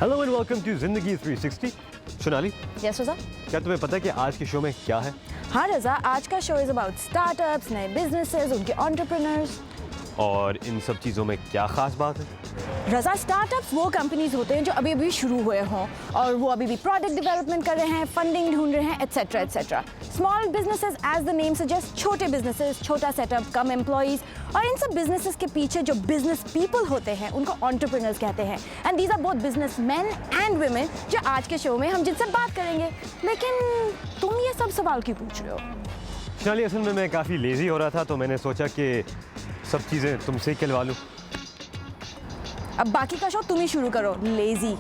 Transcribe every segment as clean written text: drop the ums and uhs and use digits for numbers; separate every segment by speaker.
Speaker 1: Hello and welcome to जिंदगी 360। Sonali,
Speaker 2: yes रज़ा।
Speaker 1: क्या तुम्हें पता है कि आज के शो में क्या है?
Speaker 2: हाँ रज़ा, आज का शो इज़ अबाउट स्टार्टअप्स, नए बिजनेसेस, उनके एंटरप्रेन्योर्स।
Speaker 1: और इन सब चीज़ों में क्या खास बात है?
Speaker 2: रज़ा, स्टार्टअप्स वो कंपनीज होते हैं जो अभी अभी शुरू हुए हों और वो अभी भी प्रोडक्ट डेवलपमेंट कर रहे हैं, फंडिंग ढूंढ रहे हैं, etcetera etcetera. Small businesses, as the name suggest, छोटे बिजनेसेस, छोटा सेटअप, कम एम्प्लॉइज, और इन सब बिजनेसेस के पीछे जो बिजनेस पीपल होते हैं उनको एंटरप्रेन्योर्स कहते हैं। And these are both business man and women, जो आज के शो में हम जिनसे बात करेंगे। लेकिन तुम ये सब सवाल क्यों पूछ रहे हो?
Speaker 1: सोनाली, असल में मैं काफ़ी लेज़ी हो रहा था तो मैंने सोचा कि सब चीज़ें तुमसे ही कहलवा लूँ।
Speaker 2: अब बाकी का शो तुम ही शुरू करो, लेजी।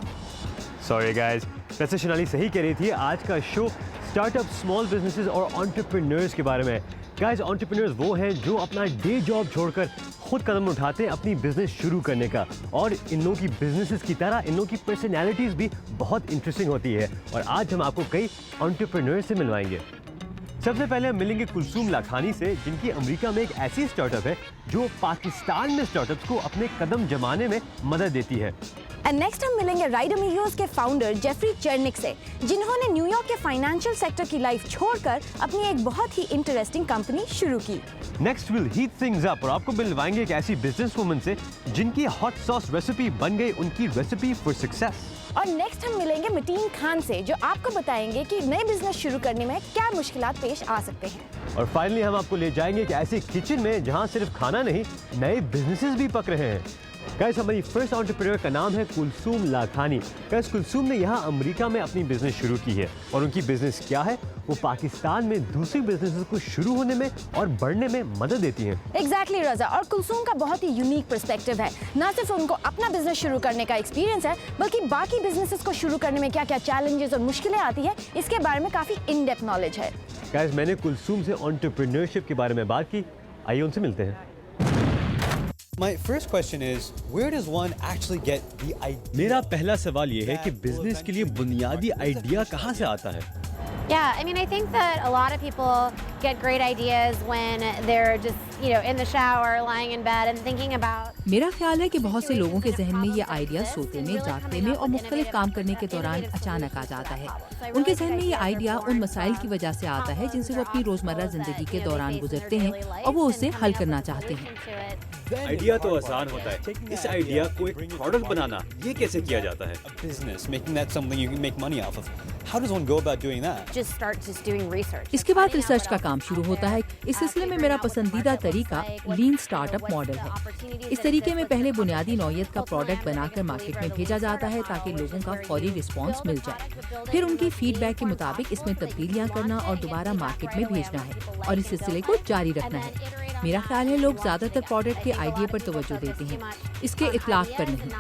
Speaker 1: सॉरी गाइस, वैसे सोनाली सही कह रही थी। आज का शो स्टार्टअप, स्मॉल बिजनेसेस और एंटरप्रेन्योर्स के बारे में है। गाइस, एंटरप्रेन्योर्स वो हैं जो अपना डे जॉब छोड़कर खुद कदम उठाते हैं अपनी बिजनेस शुरू करने का। और इन लोगों की बिजनेसेस की तरह इन लोगों की पर्सनैलिटीज़ भी बहुत इंटरेस्टिंग होती है। और आज हम आपको कई एंटरप्रेन्योर्स से मिलवाएंगे। सबसे पहले हम मिलेंगे कुलसूम लाखानी से, जिनकी अमेरिका में एक ऐसी स्टार्टअप है जो पाकिस्तान में स्टार्टअप्स को अपने कदम जमाने में मदद देती है।
Speaker 2: एंड नेक्स्ट हम मिलेंगे राइड अमीगोस के फाउंडर जेफरी चेरनिक से, जिन्होंने न्यूयॉर्क के फाइनेंशियल सेक्टर की लाइफ छोड़कर अपनी एक बहुत ही इंटरेस्टिंग कंपनी शुरू की।
Speaker 1: Next will heat things up और आपको मिलवाएंगे एक ऐसी बिजनेस वुमन से जिनकी हॉट सॉस रेसिपी बन गई उनकी रेसिपी फॉर सक्सेस।
Speaker 2: और नेक्स्ट हम मिलेंगे मतीन खान से, जो आपको बताएंगे कि नए बिजनेस शुरू करने में क्या मुश्किलात पेश आ सकते हैं।
Speaker 1: और फाइनली हम आपको ले जाएंगे एक ऐसे किचन में जहां सिर्फ खाना नहीं, नए बिजनेसेस भी पक रहे हैं। गाइस, हमारी फर्स्ट एंटरप्रेन्योर का नाम है कुलसूम लाखानी। गाइस, कुलसूम ने यहाँ अमेरिका में अपनी बिजनेस शुरू की है और उनकी बिजनेस क्या है, वो पाकिस्तान में दूसरी बिजनेसेस को शुरू होने में और बढ़ने में मदद देती हैं।
Speaker 2: एग्जैक्टली रज़ा, और कुलसूम का बहुत ही यूनिक पर्सपेक्टिव है। ना सिर्फ उनको अपना बिजनेस शुरू करने का एक्सपीरियंस है, बल्कि बाकी बिजनेसेस को शुरू करने में क्या क्या चैलेंजेस और मुश्किलें आती है, इसके बारे में काफी इन डेप्थ नॉलेज है।
Speaker 1: गाइस, मैंने कुलसूम से एंटरप्रेन्योरशिप के बारे में बात की। आइए उनसे मिलते हैं।
Speaker 3: My first question is, where does one actually get the idea?
Speaker 4: मेरा पहला सवाल ये है कि बिजनेस के लिए बुनियादी आइडिया कहाँ से आता है?
Speaker 5: Yeah, I mean, I think that a lot of people get great ideas when they're just, in the shower, lying in bed and thinking about.
Speaker 6: मेरा ख्याल है कि बहुत से लोगों के जहन में ये आइडिया सोते में, जागते में और मुख्तलिफ काम करने के दौरान अचानक आ जाता है। उनके जहन में ये आइडिया उन मसाइल की वजह से आता है जिनसे वो अपनी रोजमर्रा जिंदगी के दौरान गुजरते हैं और वो उसे हल करना चाहते हैं।
Speaker 4: आइडिया तो आसान होता है, इस आइडिया को एक प्रोडक्ट बनाना ये कैसे किया जाता है?
Speaker 3: A business, making that something you can make money off of. How does one go about doing that?
Speaker 5: Just start doing research.
Speaker 6: इसके बाद रिसर्च का काम शुरू होता है। इस सिलसिले में मेरा पसंदीदा तरीका लीन स्टार्टअप मॉडल है। इस तरीके में पहले बुनियादी नौयत का प्रोडक्ट बनाकर मार्केट में भेजा जाता है ताकि लोगों का फौरी रिस्पांस मिल जाए। फिर उनकी फीडबैक के मुताबिक इसमें तब्दीलियां करना और दोबारा मार्केट में भेजना है और इस सिलसिले को जारी रखना है। मेरा ख्याल है लोग ज्यादातर प्रोडक्ट के आइडिया पर तवज्जो देते हैं, इसके इतलाक पर नहीं।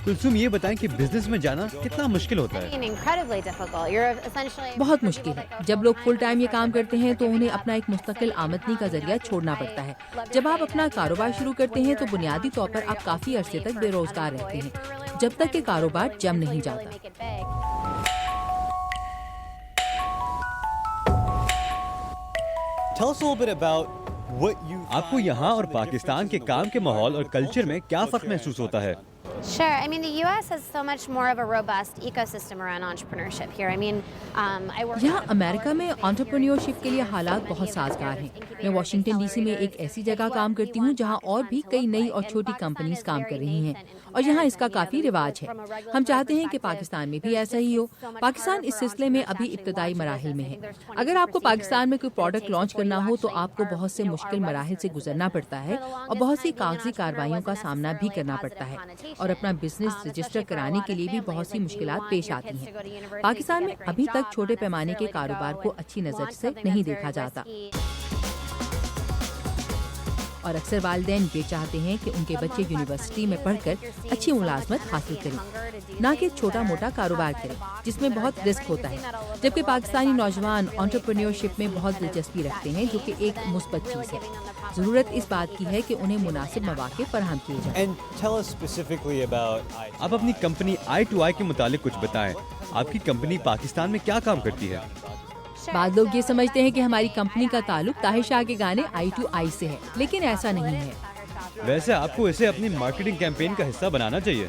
Speaker 4: कुलसूम, ये बताएं कि बिजनेस में जाना कितना मुश्किल होता है?
Speaker 5: Incredibly difficult. You're essentially.
Speaker 6: बहुत मुश्किल है। जब लोग फुल टाइम ये काम करते हैं तो उन्हें अपना एक मुस्तकिल आमदनी का जरिया छोड़ना पड़ता है। जब आप अपना कारोबार शुरू करते हैं तो बुनियादी तौर पर आप काफी अरसे तक बेरोजगार रहते हैं, जब तक कि कारोबार जम नहीं जाता।
Speaker 3: Tell us a little bit about what you.
Speaker 4: आपको यहाँ और पाकिस्तान के काम के माहौल और कल्चर में क्या फर्क महसूस होता है?
Speaker 5: Sure. I mean, the U.S. has so much more of a robust ecosystem around entrepreneurship here. I mean, I work.
Speaker 6: यहाँ अमेरिका में एंटरप्रेन्योरशिप के लिए हालात बहुत साजगार हैं। मैं वाशिंगटन डीसी में एक ऐसी जगह काम करती हूँ जहाँ और भी कई नई और छोटी कंपनीज काम कर रही हैं और यहाँ इसका काफी रिवाज है। हम चाहते हैं कि पाकिस्तान में भी ऐसा ही हो। पाकिस्तान इस सिलसिले में अभी इब्तदाई मराहिल में है। अगर आपको पाकिस्तान में कोई प्रोडक्ट लॉन्च करना हो तो आपको बहुत से मुश्किल मराहिल से गुजरना पड़ता है और बहुत सी कागजी कार्रवाइयों का सामना भी करना पड़ता है और अपना बिजनेस रजिस्टर कराने के लिए भी बहुत सी मुश्किलात पेश आती हैं। पाकिस्तान में अभी तक छोटे पैमाने के कारोबार को अच्छी नजर से नहीं देखा जाता और अक्सर वालिदैन ये चाहते हैं कि उनके बच्चे यूनिवर्सिटी में पढ़कर अच्छी मुलाजमत हासिल करें, ना कि छोटा मोटा कारोबार करें जिसमें बहुत रिस्क होता है। जबकि पाकिस्तानी नौजवान एंटरप्रेन्योरशिप में बहुत दिलचस्पी रखते हैं, जो कि एक मुस्बत चीज़ है। ज़रूरत इस बात की है कि उन्हें मुनासिब मौके फराहम किए जाएं।
Speaker 3: And tell us specifically about.
Speaker 4: आप अपनी कंपनी I2I के मुतालिक कुछ बताएं। आपकी कंपनी पाकिस्तान में क्या काम करती है?
Speaker 6: बाद लोग ये समझते हैं कि हमारी कंपनी का ताल्लुक ताहिर शाह के गाने I2I से है, लेकिन ऐसा नहीं है।
Speaker 4: वैसे आपको इसे अपनी मार्केटिंग कैंपेन का हिस्सा बनाना चाहिए।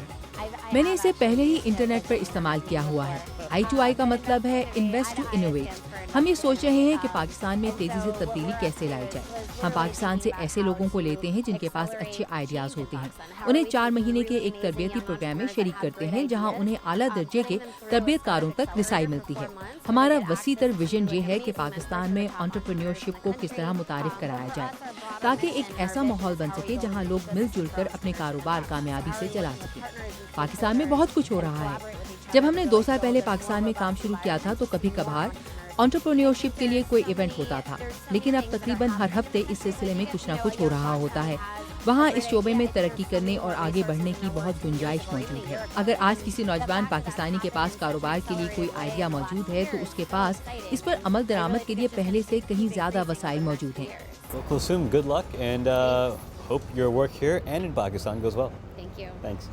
Speaker 6: मैंने इसे पहले ही इंटरनेट पर इस्तेमाल किया हुआ है। I2I का मतलब है इन्वेस्ट टू इनोवेट। हम ये सोच रहे हैं कि पाकिस्तान में तेजी से तब्दीली कैसे लाई जाए। हम पाकिस्तान से ऐसे लोगों को लेते हैं जिनके पास अच्छे आइडियाज होते हैं, उन्हें 4 महीने के एक तरबियती प्रोग्राम में शरीक करते हैं जहां उन्हें आला दर्जे के तरबियतकारों तक रिसाई मिलती है। हमारा वसी तर विजन ये है कि पाकिस्तान में एंटरप्रेन्योरशिप को किस तरह मुतारिफ कराया जाए ताकि एक ऐसा माहौल बन सके जहां लोग मिलजुल कर अपने कारोबार कामयाबी से चला सकें। पाकिस्तान में बहुत कुछ हो रहा है। जब हमने 2 साल पहले पाकिस्तान में काम शुरू किया था तो कभी कभार एंटरप्रेन्योरशिप के लिए कोई इवेंट होता था, लेकिन अब तकरीबन हर हफ्ते इस सिलसिले में कुछ ना कुछ हो रहा होता है। वहाँ इस शोबे में तरक्की करने और आगे बढ़ने की बहुत गुंजाइश मौजूद है। अगर आज किसी नौजवान पाकिस्तानी के पास कारोबार के लिए कोई आइडिया मौजूद है तो उसके पास इस पर अमल दरामद के लिए पहले से कहीं ज्यादा वसाइल मौजूद हैं।
Speaker 3: Well, Kulsum, good luck and hope your work here and in Pakistan goes well.
Speaker 5: Thank you.
Speaker 3: Thanks.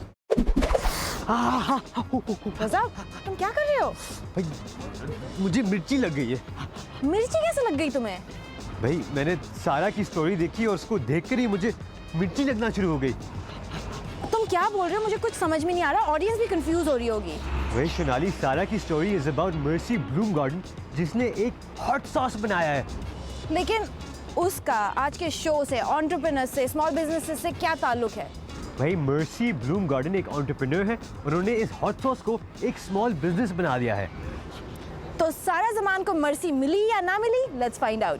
Speaker 2: रज़ा, तुम क्या कर रहे हो?
Speaker 1: भाई मुझे मिर्ची लग गई है।
Speaker 2: मिर्ची कैसे लग गई तुम्हें?
Speaker 1: भाई मैंने सारा की स्टोरी देखी और उसको देखकर ही मुझे मिर्ची लगना शुरू हो गई।
Speaker 2: तुम क्या बोल रहे हो? मुझे कुछ समझ में नहीं आ रहा। ऑडियंस भी कंफ्यूज हो रही होगी।
Speaker 1: वही सोनाली, सारा की story is about mercy Bloom garden जिसने एक हॉट सॉस बनाया है।
Speaker 2: लेकिन उसका आज के शो से, एंटरप्रेन्योर से, स्मॉल बिजनेसेस से क्या ताल्लुक है?
Speaker 1: भाई मर्सी ब्लूम गार्डन एक एंटरप्रेन्योर है, उन्होंने इस हॉट सॉस को एक स्मॉल बिजनेस बना दिया है।
Speaker 2: तो सारा जमान को मर्सी मिली या ना मिली? Let's find out.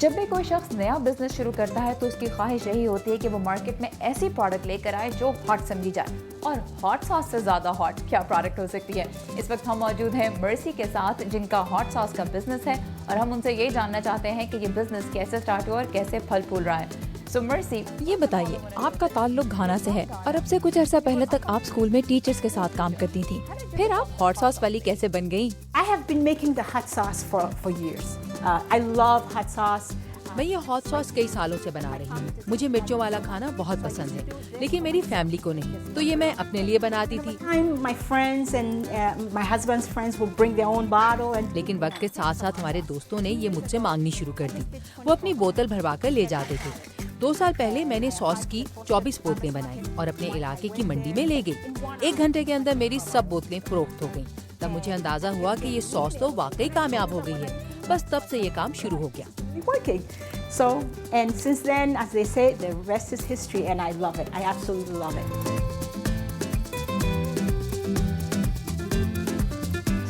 Speaker 7: जब भी कोई शख्स नया बिजनेस शुरू करता है तो उसकी ख्वाहिश यही होती है कि वो मार्केट में ऐसी प्रोडक्ट लेकर आए जो हॉट समझी जाए, और हॉट सॉस से ज़्यादा हॉट क्या प्रोडक्ट हो सकती है। इस वक्त हम मौजूद हैं मर्सी के साथ जिनका हॉट सॉस का बिजनेस है, और हम उनसे ये जानना चाहते हैं कि ये बिजनेस कैसे स्टार्ट हुआ और कैसे फल फूल रहा है। सो मर्सी, ये बताइए, आपका ताल्लुक घाना से है और अब से कुछ अर्सा पहले तक आप स्कूल में टीचर्स के साथ काम करती थी, फिर आप हॉट सॉस वाली कैसे बन गई?
Speaker 8: I have been making the hot sauce for years. I love hot sauce.
Speaker 6: मैं ये हॉट सॉस कई सालों से बना रही हूँ। मुझे मिर्चों वाला खाना बहुत पसंद है, लेकिन मेरी फैमिली को नहीं, तो ये मैं अपने लिए बनाती थी।
Speaker 8: My friends and my husband's friends will bring their own bottle and
Speaker 6: लेकिन वक्त के साथ साथ हमारे दोस्तों ने ये मुझसे मांगनी शुरू कर दी। वो अपनी बोतल भरवा कर ले जाते थे। 2 साल पहले मैंने सॉस की 24 बोतलें बनाई और अपने इलाके की मंडी में ले गई। 1 घंटे के अंदर मेरी सब बोतलें फरोख्त हो गईं। तब मुझे अंदाजा हुआ कि ये सॉस तो वाकई कामयाब हो गई है। बस तब से ये काम शुरू हो गया।
Speaker 8: working. So, and since then, as they say, the rest is history, and I love it. I absolutely love it.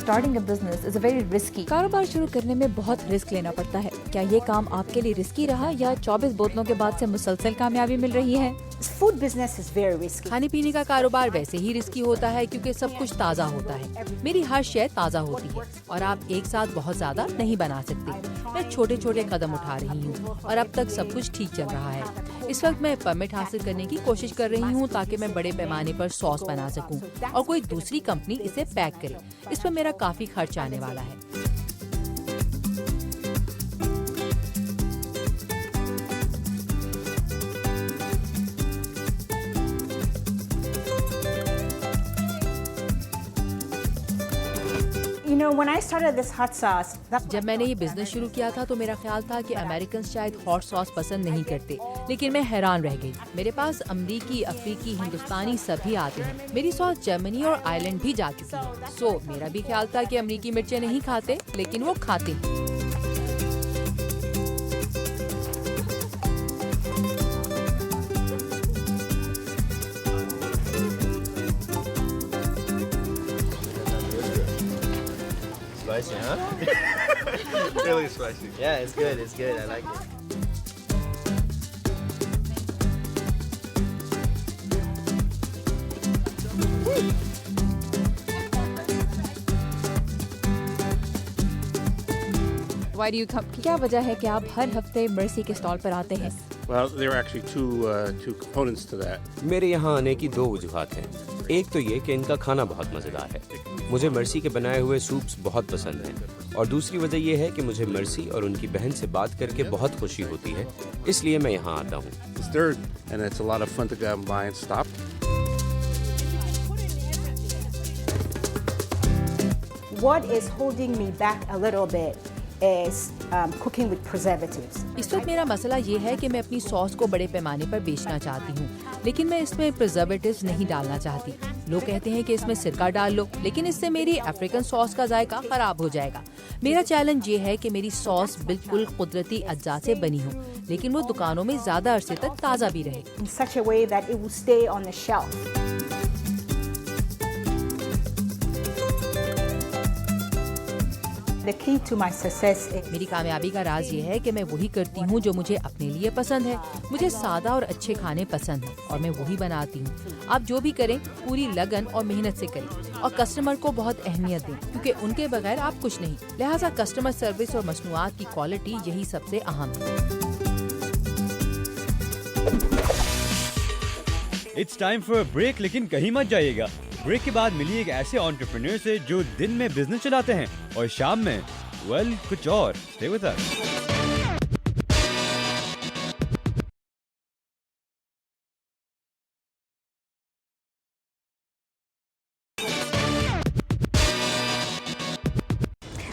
Speaker 7: Starting a business is a very risky. कारोबार शुरू करने में बहुत रिस्क लेना पड़ता है। क्या ये काम आपके लिए रिस्की रहा या 24 बोतलों के बाद से मुसलसल कामयाबी मिल रही है?
Speaker 8: Food business is very risky.
Speaker 6: खाने पीने का कारोबार वैसे ही रिस्की होता है क्योंकि सब कुछ ताज़ा होता है। मेरी हर शय ताज़ा होती है और आप एक साथ बहुत ज्यादा नहीं बना सकते। मैं छोटे छोटे कदम उठा रही हूँ और अब तक सब कुछ ठीक चल रहा है। इस वक्त मैं परमिट हासिल करने की कोशिश कर रही हूँ ताकि मैं बड़े पैमाने पर सॉस बना सकूँ और कोई दूसरी कंपनी इसे पैक करे। इस पर मेरा काफी खर्च आने वाला है।
Speaker 8: You know, when I started this hot sauce,
Speaker 6: जब मैंने ये बिजनेस शुरू किया था तो मेरा ख्याल था कि अमेरिकन शायद हॉट सॉस पसंद नहीं करते, लेकिन मैं हैरान रह गई। मेरे पास अमरीकी, अफ्रीकी, हिंदुस्तानी सभी आते हैं। मेरी सॉस जर्मनी और आयरलैंड भी जा चुकी है। सो मेरा भी ख्याल था कि अमरीकी मिर्चें नहीं खाते, लेकिन वो खाते हैं।
Speaker 9: Spicy, huh? Really spicy. Yeah, it's good. It's good. I like it.
Speaker 7: Why do you come? क्या वजह है कि आप हर हफ्ते मर्सी के स्टॉल पर आते हैं?
Speaker 10: Well, there are actually two components to that.
Speaker 11: मेरे यहाँ आने की 2 वजूहात हैं। एक तो ये कि इनका खाना बहुत मज़ेदार है। मुझे मर्सी के बनाए हुए सूप्स बहुत पसंद हैं, और दूसरी वजह यह है कि मुझे मर्सी और उनकी बहन से बात करके बहुत खुशी होती है, इसलिए मैं यहाँ आता हूँ।
Speaker 10: It's third, and it's a lot of fun to go by and stop.
Speaker 8: What is holding me back a little bit is cooking with preservatives.
Speaker 6: इस वक्त मेरा मसला ये है कि मैं अपनी सॉस को बड़े पैमाने पर बेचना चाहती हूँ, लेकिन मैं इसमें प्रिजर्वेटिव्स नहीं डालना चाहती। लोग कहते हैं कि इसमें सिरका डाल लो, लेकिन इससे मेरी अफ्रीकन सॉस का जायका खराब हो जाएगा। मेरा चैलेंज ये है कि मेरी सॉस बिल्कुल कुदरती अज्जा से बनी हो, लेकिन वो दुकानों में ज्यादा अरसे तक ताज़ा भी रहे।
Speaker 8: In such a way that it will stay on the shelf. The key to my success is
Speaker 6: मेरी कामयाबी का राज ये है कि मैं वही करती हूँ जो मुझे अपने लिए पसंद है। मुझे सादा और अच्छे खाने पसंद हैं और मैं वही बनाती हूँ। आप जो भी करें पूरी लगन और मेहनत से करें और कस्टमर को बहुत अहमियत दें, क्योंकि उनके बगैर आप कुछ नहीं। लिहाजा कस्टमर सर्विस और मसनूआत की क्वालिटी यही सबसे अहम है।
Speaker 4: इट्स टाइम फॉर ब्रेक, लेकिन कहीं मत जाइएगा। ब्रेक के बाद मिलिए एक ऐसे एंटरप्रेन्योर से जो दिन में बिजनेस चलाते हैं और शाम में कुछ और। Stay with us.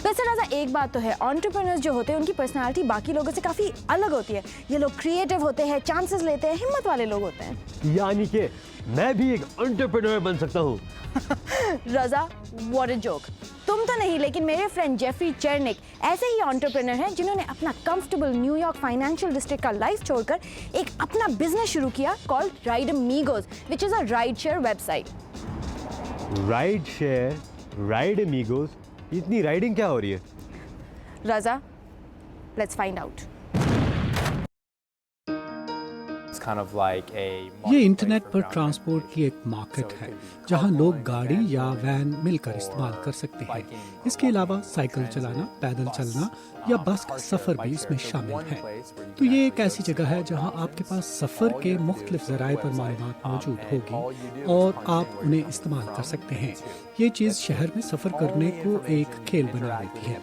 Speaker 2: वैसे राजा एक बात तो है, एंटरप्रेन्योर्स जो होते हैं उनकी पर्सनालिटी बाकी लोगों से काफ़ी अलग होती है। ये लोग क्रिएटिव होते हैं, चांसेस लेते हैं, हिम्मत वाले लोग होते हैं।
Speaker 1: यानी कि मैं भी एक एंटरप्रेन्योर बन सकता हूँ।
Speaker 2: रजा, व्हाट अ जोक। तुम तो नहीं, लेकिन मेरे फ्रेंड जेफरी चेरनिक ऐसे ही एंटरप्रेन्योर हैं जिन्होंने अपना कंफर्टेबल न्यूयॉर्क फाइनेंशियल डिस्ट्रिक्ट का लाइफ छोड़कर एक अपना बिजनेस शुरू किया called RideAmigos, which is a ride share website.
Speaker 1: Ride share, RideAmigos, इतनी राइडिंग क्या हो रही है?
Speaker 2: Raza, let's find out.
Speaker 12: ये इंटरनेट पर ट्रांसपोर्ट की एक मार्केट है जहां लोग गाड़ी या वैन मिलकर इस्तेमाल कर सकते हैं। इसके अलावा साइकिल चलाना, पैदल चलना या बस का सफर भी इसमें शामिल है। तो ये एक ऐसी जगह है जहां आपके पास सफर के मुख्तलिफ जराए पर मालूमात मौजूद होगी और आप उन्हें इस्तेमाल कर सकते हैं। ये चीज़ शहर में सफर करने को एक खेल बना देती है।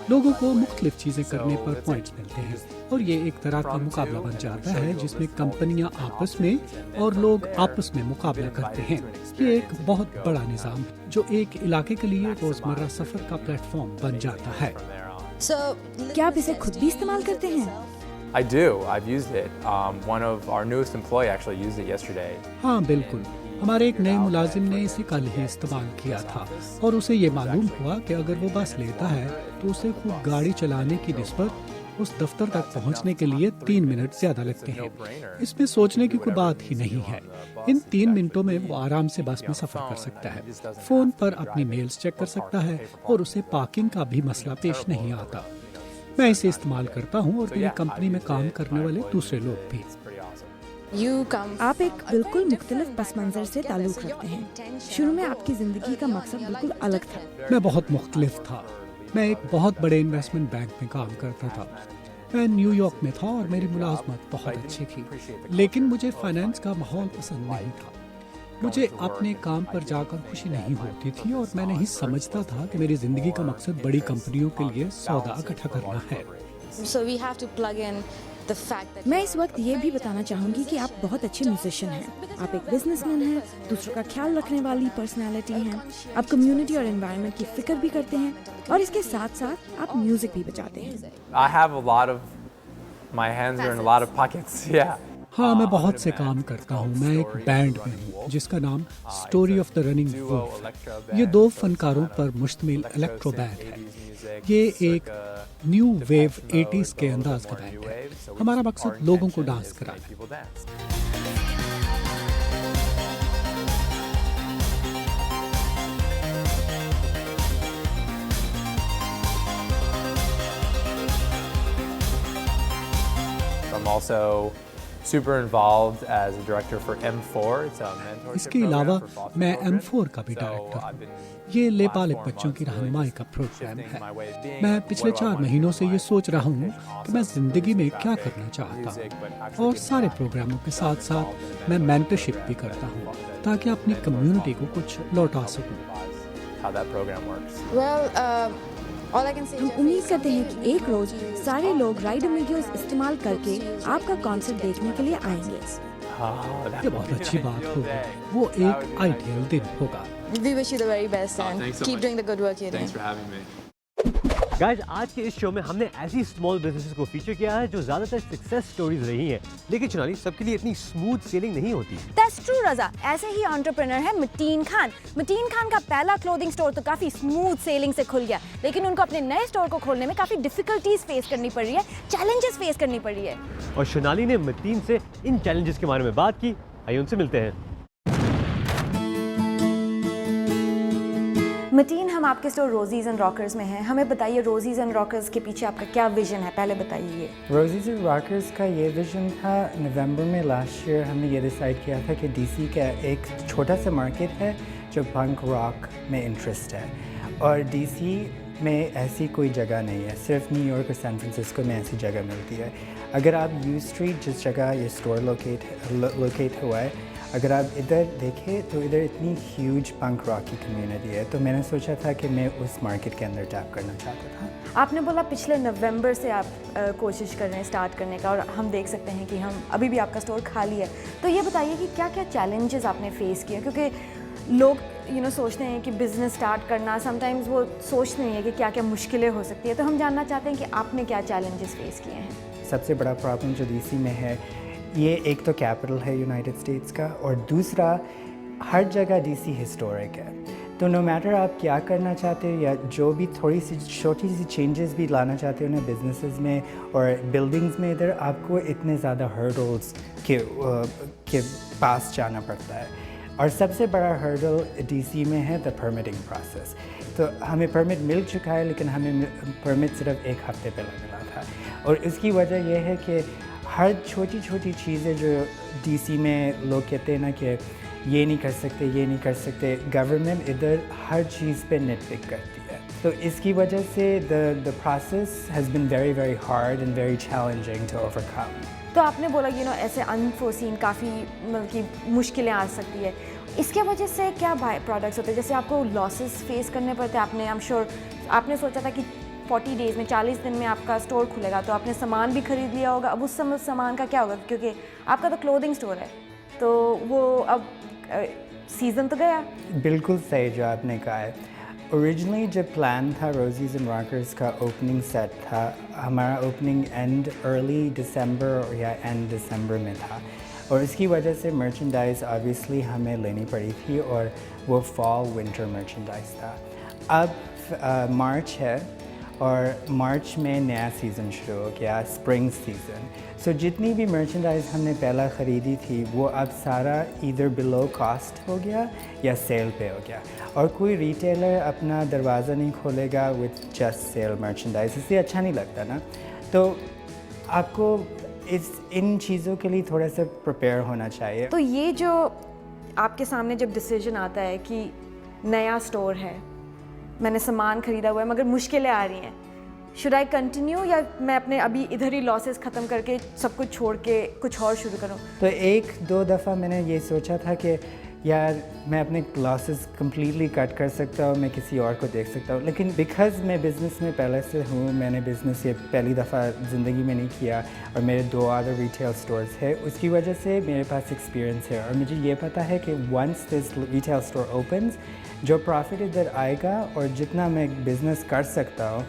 Speaker 12: लोगों को मुख्तलिफ चीजें करने पर पॉइंट्स मिलते हैं और ये एक तरह का मुकाबला बन जाता है जिसमें कंपनियां आपस में और लोग आपस में मुकाबला करते हैं। ये एक बहुत बड़ा निजाम है जो एक इलाके के लिए रोजमर्रा सफर का प्लेटफॉर्म बन जाता है।
Speaker 2: क्या आप इसे खुद भी इस्तेमाल करते हैं?
Speaker 13: I do. I've used it. One of our newest employee actually used it yesterday.
Speaker 12: हाँ बिल्कुल, हमारे एक नए मुलाजिम ने इसे कल ही इस्तेमाल किया था और उसे ये मालूम हुआ कि अगर वो बस लेता है तो उसे खूब गाड़ी चलाने की निस्बत उस दफ्तर तक पहुंचने के लिए 3 मिनट ज्यादा लगते हैं। इसमें सोचने की कोई बात ही नहीं है। इन 3 मिनटों में वो आराम से बस में सफर कर सकता है, फोन पर अपनी मेल्स चेक कर सकता है और उसे पार्किंग का भी मसला पेश नहीं आता। मैं इसे इस्तेमाल करता हूँ और मेरी कंपनी में काम करने वाले दूसरे लोग भी।
Speaker 2: आप एक बिल्कुल मुख्तलिफ पस मंजर से ताल्लुक रखते हैं। शुरू में आपकी जिंदगी का मकसद बिल्कुल अलग था।
Speaker 12: मैं बहुत मुख्तलिफ था। मैं एक बहुत बड़े इन्वेस्टमेंट बैंक में काम करता था। मैं न्यूयॉर्क में था और मेरी मुलाजमत बहुत अच्छी थी, लेकिन मुझे फाइनेंस का माहौल पसंद नहीं था। मुझे अपने काम पर जाकर खुशी नहीं होती थी और मैं नहीं समझता था कि मेरी जिंदगी का मकसद बड़ी कंपनियों के लिए सौदा इकट्ठा करना है।
Speaker 2: मैं इस वक्त ये भी बताना चाहूँगी कि आप बहुत अच्छे म्यूजिशियन हैं। आप एक बिजनेसमैन हैं, दूसरों का ख्याल रखने वाली पर्सनालिटी हैं। आप कम्युनिटी और एनवायरनमेंट की फिक्र भी करते हैं और इसके साथ साथ आप म्यूजिक भी बजाते हैं।
Speaker 13: I have a lot of my hands are in a lot of pockets. Yeah.
Speaker 12: हाँ, मैं बहुत से काम करता हूँ। मैं एक बैंड में हूँ जिसका नाम story of the running wolf. ये 2 फनकारों पर मुश्तमिल इलेक्ट्रो बैंड है। ये एक न्यू वेव 80s के अंदाज का बैंड है। हमारा मकसद लोगों को डांस कराना है।
Speaker 13: I'm also super involved as a director for M4. It's a mentorship
Speaker 12: इसके अलावा
Speaker 13: program for foster
Speaker 12: मैं
Speaker 13: children.
Speaker 12: M4 का भी
Speaker 13: So
Speaker 12: डायरेक्टर
Speaker 13: I've
Speaker 12: हूँ।
Speaker 13: been
Speaker 12: ये
Speaker 13: using the
Speaker 12: लेपालिक
Speaker 13: last 4
Speaker 12: बच्चों की
Speaker 13: months to
Speaker 12: रहनुमाई का
Speaker 13: really
Speaker 12: प्रोग्राम
Speaker 13: shift
Speaker 12: है।
Speaker 13: my way of being
Speaker 12: मैं
Speaker 13: and
Speaker 12: पिछले
Speaker 13: what do I
Speaker 12: 4
Speaker 13: want
Speaker 12: महीनों से
Speaker 13: to
Speaker 12: ये
Speaker 13: do.
Speaker 12: सोच रहा हूँ कि मैं जिंदगी में क्या
Speaker 13: Music
Speaker 12: करना चाहता
Speaker 13: but
Speaker 12: हूँ
Speaker 13: actually
Speaker 12: और
Speaker 13: getting
Speaker 12: सारे
Speaker 13: involved
Speaker 12: प्रोग्रामों के साथ साथ
Speaker 13: in
Speaker 12: मैं
Speaker 13: that
Speaker 12: मेंटरशिप
Speaker 13: way.
Speaker 12: भी करता हूँ ताकि अपनी कम्युनिटी को कुछ लौटा सकूँ।
Speaker 13: How that program works.
Speaker 2: हम उम्मीद करते हैं कि एक रोज सारे लोग राइडअमीगोज इस्तेमाल करके आपका कॉन्सर्ट देखने के लिए आएंगे।
Speaker 12: ये बहुत अच्छी बात होगी। वो एक आइडियल दिन होगा।
Speaker 2: We wish you the very best and
Speaker 13: thanks so
Speaker 2: keep
Speaker 13: much.
Speaker 2: doing the good work you're doing.
Speaker 13: Thanks for having me.
Speaker 1: Guys आज के इस शो में हमने ऐसी स्मॉल बिजनेसेस को फीचर किया है जो ज़्यादातर सक्सेस स्टोरीज रही हैं, लेकिन चुनाली सबके लिए इतनी स्मूथ सेलिंग नहीं होती।
Speaker 2: That's true रजा। ऐसे ही एंटरप्रेन्योर है मतीन खान। मतीन खान का पहला क्लोथिंग स्टोर तो काफ़ी स्मूथ सेलिंग से खुल गया, लेकिन उनको अपने नए स्टोर को खोलने में काफ़ी डिफिकल्टीज फेस करनी पड़ रही है, चैलेंजेस फेस करनी पड़ रही है।
Speaker 1: और शोनाली ने मतीन से इन चैलेंजेस के बारे में बात की। आइए उनसे मिलते हैं।
Speaker 2: मतीन, हम आपके स्टोर रोजीज एंड रॉकर्स में हैं। हमें बताइए रोजीज एंड रॉकर्स के पीछे आपका क्या विजन है, पहले बताइए।
Speaker 14: रोजीज एंड रॉकर्स का ये विजन था, नवंबर में लास्ट ईयर हमने ये डिसाइड किया था कि डीसी का एक छोटा सा मार्केट है जो पंक रॉक में इंटरेस्ट है, और डीसी में ऐसी कोई जगह नहीं है, सिर्फ न्यूयॉर्क और सैन फ्रांसिस्को में ऐसी जगह मिलती है। अगर आप यू स्ट्रीट जिस जगह ये स्टोर लोकेट हुआ है, अगर आप इधर देखें तो इधर इतनी ह्यूज पंक रॉक की कम्युनिटी है, तो मैंने सोचा था कि मैं उस मार्केट के अंदर टैप करना चाहता था।
Speaker 2: आपने बोला पिछले नवंबर से आप कोशिश कर रहे हैं स्टार्ट करने का, और हम देख सकते हैं कि हम अभी भी आपका स्टोर खाली है। तो ये बताइए कि क्या क्या चैलेंजेस आपने फेस किए, क्योंकि लोग सोचते हैं कि बिज़नेस स्टार्ट करना, समटाइम्स वो सोचते नहीं है कि क्या क्या मुश्किलें हो सकती है। तो हम जानना चाहते हैं कि आपने क्या चैलेंजेस फेस किए हैं।
Speaker 14: सबसे बड़ा प्रॉब्लम जो डीसी में है, ये एक तो कैपिटल है यूनाइटेड स्टेट्स का, और दूसरा हर जगह डीसी हिस्टोरिक है। तो नो मैटर आप क्या करना चाहते हो या जो भी थोड़ी सी छोटी सी चेंजेस भी लाना चाहते हो ना बिजनेसेस में और बिल्डिंग्स में, इधर आपको इतने ज़्यादा हर्डल्स के पास जाना पड़ता है। और सबसे बड़ा हर्डल डीसी में है द परमिटिंग प्रोसेस। तो हमें परमिट मिल चुका है, लेकिन हमें परमिट सिर्फ एक हफ्ते पहले मिला था, और इसकी वजह यह है कि हर छोटी छोटी चीज़ें जो डीसी में लोग कहते हैं ना कि ये नहीं कर सकते, ये नहीं कर सकते, गवर्नमेंट इधर हर चीज़ पे नेटपिक करती है। तो इसकी वजह से the process has been very very hard and very challenging to overcome.
Speaker 2: तो आपने बोला ऐसे अनफोर्सीन काफ़ी मतलब कि मुश्किलें आ सकती है, इसके वजह से क्या बाय प्रोडक्ट्स होते हैं, जैसे आपको लॉसेस फेस करने पड़ते हैं। आपने आई एम श्योर आपने सोचा था कि 40 डेज़ में 40 दिन में आपका स्टोर खुलेगा, तो आपने सामान भी खरीद लिया होगा। अब उस समय सामान का क्या होगा, क्योंकि आपका तो क्लोथिंग स्टोर है, तो वो अब सीज़न तो गया।
Speaker 14: बिल्कुल सही जो आपने कहा है। ओरिजिनली जब प्लान था रोजीज एंड रॉकर्स का ओपनिंग सेट था, हमारा ओपनिंग एंड अर्ली दिसंबर या एंड दिसंबर में था, और इसकी वजह से मर्चेंडाइज ऑब्वियसली हमें लेनी पड़ी थी, और वो फॉल विंटर मर्चेंडाइज था। अब मार्च है, और मार्च में नया सीज़न शुरू हो गया, स्प्रिंग सीज़न। सो जितनी भी मर्चेंडाइज हमने पहला ख़रीदी थी वो अब सारा इधर बिलो कॉस्ट हो गया या सेल पे हो गया, और कोई रिटेलर अपना दरवाज़ा नहीं खोलेगा विथ जस्ट सेल मर्चेंडाइज, इससे अच्छा नहीं लगता ना। तो आपको इन चीज़ों के लिए थोड़ा सा प्रिपेयर होना चाहिए।
Speaker 2: तो ये जो आपके सामने जब डिसीजन आता है कि नया स्टोर है, मैंने सामान खरीदा हुआ है मगर मुश्किलें आ रही हैं, शुड आई कंटिन्यू या मैं अपने अभी इधर ही लॉसेस ख़त्म करके सब कुछ छोड़ के कुछ और शुरू करूं?
Speaker 14: तो एक दो दफ़ा मैंने ये सोचा था कि यार मैं अपने लॉसेस कम्प्लीटली कट कर सकता हूँ, मैं किसी और को देख सकता हूँ, लेकिन बिकॉज़ मैं बिज़नेस में पहले से हूँ, मैंने बिज़नेस ये पहली दफ़ा ज़िंदगी में नहीं किया, और मेरे 2 अदर रिटेल स्टोर्स है, उसकी वजह से मेरे पास एक्सपीरियंस है, और मुझे ये पता है कि once this retail store opens, जो प्रॉफिट इधर आएगा और जितना मैं बिज़नेस कर सकता हूँ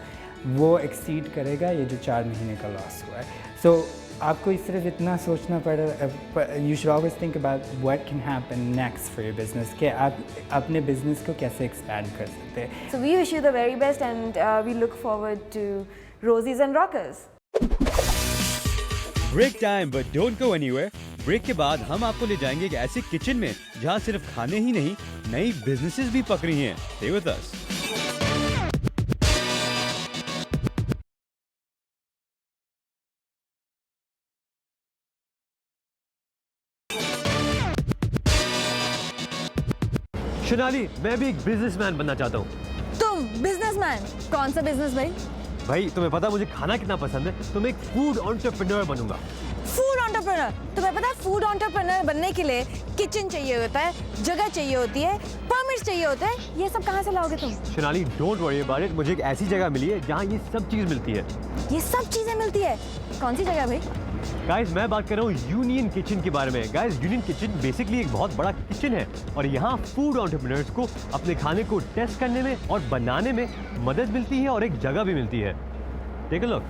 Speaker 14: वो एक्सीड करेगा ये जो 4 महीने का लॉस हुआ है। सो आपको सिर्फ इतना सोचना पड़ेगा, you should always think about what can happen next for your business, कि आप अपने बिजनेस को कैसे एक्सपैंड कर सकते हैं।
Speaker 2: So we wish you the very best and we look forward to Rosies and Rockers.
Speaker 4: Break time, but don't go anywhere. Break के बाद हम आपको ले जाएंगे एक ऐसे किचन में जहां सिर्फ खाने ही नहीं, नई बिजनेसेस भी पक रही हैं। Stay with us.
Speaker 1: शोनाली, मैं भी एक बिजनेसमैन बनना चाहता हूँ।
Speaker 2: तुम बिजनेसमैन? कौन सा बिजनेस भाई?
Speaker 1: भाई तुम्हें पता मुझे खाना कितना पसंद है, तो मैं एक फूड एंटरप्रेन्योर बनूंगा।
Speaker 2: Food entrepreneur? तुम्हें पता है फूड एंटरप्रेन्योर बनने के लिए किचन चाहिए होता है, जगह चाहिए होती है, परमिट्स चाहिए होते हैं, ये सब कहाँ से लाओगे तुम?
Speaker 1: Shonali don't worry about it, मुझे एक ऐसी जगह मिली है जहाँ ये सब चीज़ मिलती है।
Speaker 2: ये सब चीज़ें मिलती है? कौन सी जगह भाई?
Speaker 1: गाइस मैं बात कर रहा हूँ यूनियन किचन के बारे में। गाइस यूनियन किचन बेसिकली एक बहुत बड़ा किचन है और यहाँ फूड एंटरप्रेन्योर्स को अपने खाने को टेस्ट करने में और बनाने में मदद मिलती है और एक जगह भी मिलती है। Take a look.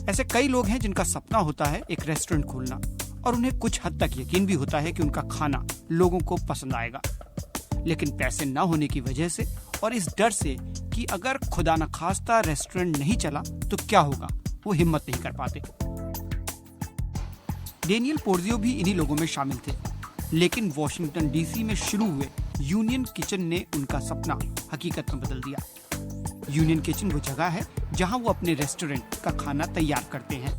Speaker 15: ऐसे कई लोग हैं जिनका सपना होता है एक रेस्टोरेंट खोलना और उन्हें कुछ हद तक यकीन भी होता है कि उनका खाना लोगों को पसंद आएगा, लेकिन पैसे ना होने की वजह से और इस डर से कि अगर खुदा न खास्ता रेस्टोरेंट नहीं चला तो क्या होगा, वो हिम्मत नहीं कर पाते। डेनियल पोर्जियो भी इन्हीं लोगों में शामिल थे, लेकिन वॉशिंगटन डीसी में शुरू हुए यूनियन किचन ने उनका सपना हकीकत में बदल दिया। यूनियन किचन वो जगह है जहां वो अपने रेस्टोरेंट का खाना तैयार करते हैं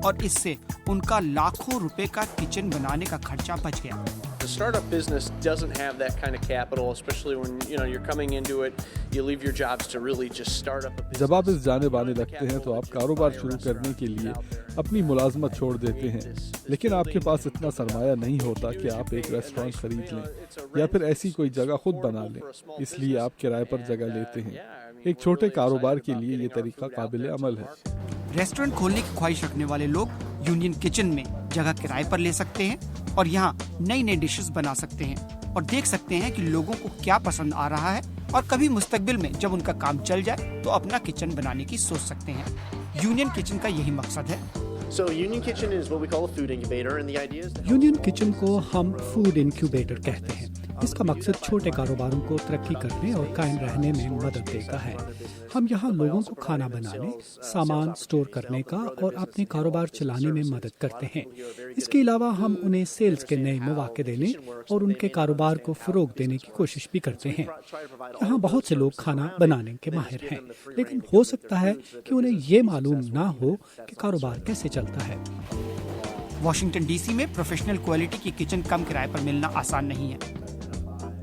Speaker 15: और इससे उनका लाखों रुपए का किचन बनाने का खर्चा बच गया।
Speaker 16: The startup business doesn't have that kind of capital, especially when you're coming into it. You leave your jobs to really just start up a business.
Speaker 17: जब आप इस जाने बाने लगते हैं तो आप कारोबार शुरू करने के लिए अपनी मुलाजमत छोड़ देते हैं, लेकिन आपके पास इतना सरमाया नहीं होता कि आप एक रेस्टोरेंट खरीद लें या फिर ऐसी कोई जगह खुद बना लें, इसलिए आप किराए पर जगह लेते हैं। एक छोटे कारोबार के लिए ये तरीका काबिल अमल है।
Speaker 15: रेस्टोरेंट खोलने की ख्वाहिश रखने वाले लोग यूनियन किचन में जगह किराए पर ले सकते हैं और यहाँ नई नई डिशेस बना सकते हैं और देख सकते हैं कि लोगों को क्या पसंद आ रहा है और कभी मुस्तकबिल में जब उनका काम चल जाए तो अपना किचन बनाने की सोच सकते हैं। यूनियन किचन का यही मकसद है।
Speaker 16: So Union Kitchen is what we call a food incubator, and the idea is
Speaker 12: union kitchen को हम फूड इंक्यूबेटर कहते हैं। इसका मकसद छोटे कारोबारों को तरक्की करने और कायम रहने में मदद देता है। हम यहाँ लोगों को खाना बनाने, सामान स्टोर करने का और अपने कारोबार चलाने में मदद करते हैं। इसके अलावा हम उन्हें सेल्स के नए मौके देने और उनके कारोबार को फरोग देने की कोशिश भी करते हैं। यहाँ बहुत से लोग खाना बनाने के माहिर हैं, लेकिन हो सकता है कि उन्हें ये मालूम ना हो कि कारोबार कैसे चलता है।
Speaker 15: वॉशिंगटन डीसी में प्रोफेशनल क्वालिटी की किचन कम किराए पर मिलना आसान नहीं है।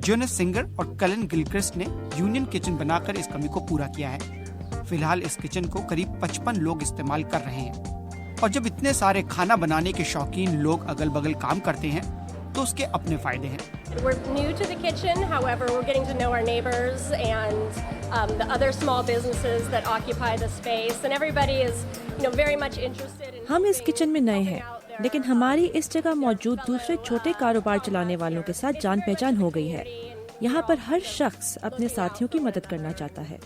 Speaker 15: जोनस सिंगर और कलन गिलक्रिस्ट ने यूनियन किचन बनाकर इस कमी को पूरा किया है। फिलहाल इस किचन को करीब 55 लोग इस्तेमाल कर रहे हैं और जब इतने सारे खाना बनाने के शौकीन लोग अगल बगल काम करते हैं तो उसके अपने फायदे हैं।
Speaker 18: We're new to the kitchen, however, we're getting to know our neighbors and the other small businesses that occupy the space, and everybody is, very much interested in.
Speaker 19: हम इस किचन में नए हैं, लेकिन हमारी इस जगह मौजूद दूसरे छोटे कारोबार चलाने वालों के साथ जान पहचान हो गई है। यहाँ पर हर शख्स अपने साथियों की मदद करना चाहता है।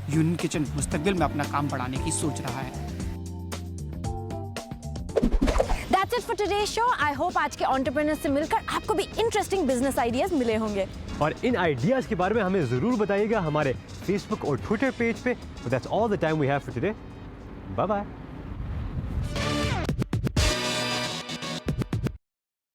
Speaker 15: यूनियन किचन मुस्तकबिल में अपना काम बढ़ाने की सोच रहा है।
Speaker 2: That's it for today's show. I hope आज के एंटरप्रेन्योर्स से मिलकर आपको भी इंटरेस्टिंग बिजनेस आइडियाज मिले होंगे।
Speaker 1: और इन आइडियाज के बारे में हमें जरूर बताइएगा हमारे फेसबुक और ट्विटर पेज पे। That's all the time we have for today. Bye bye.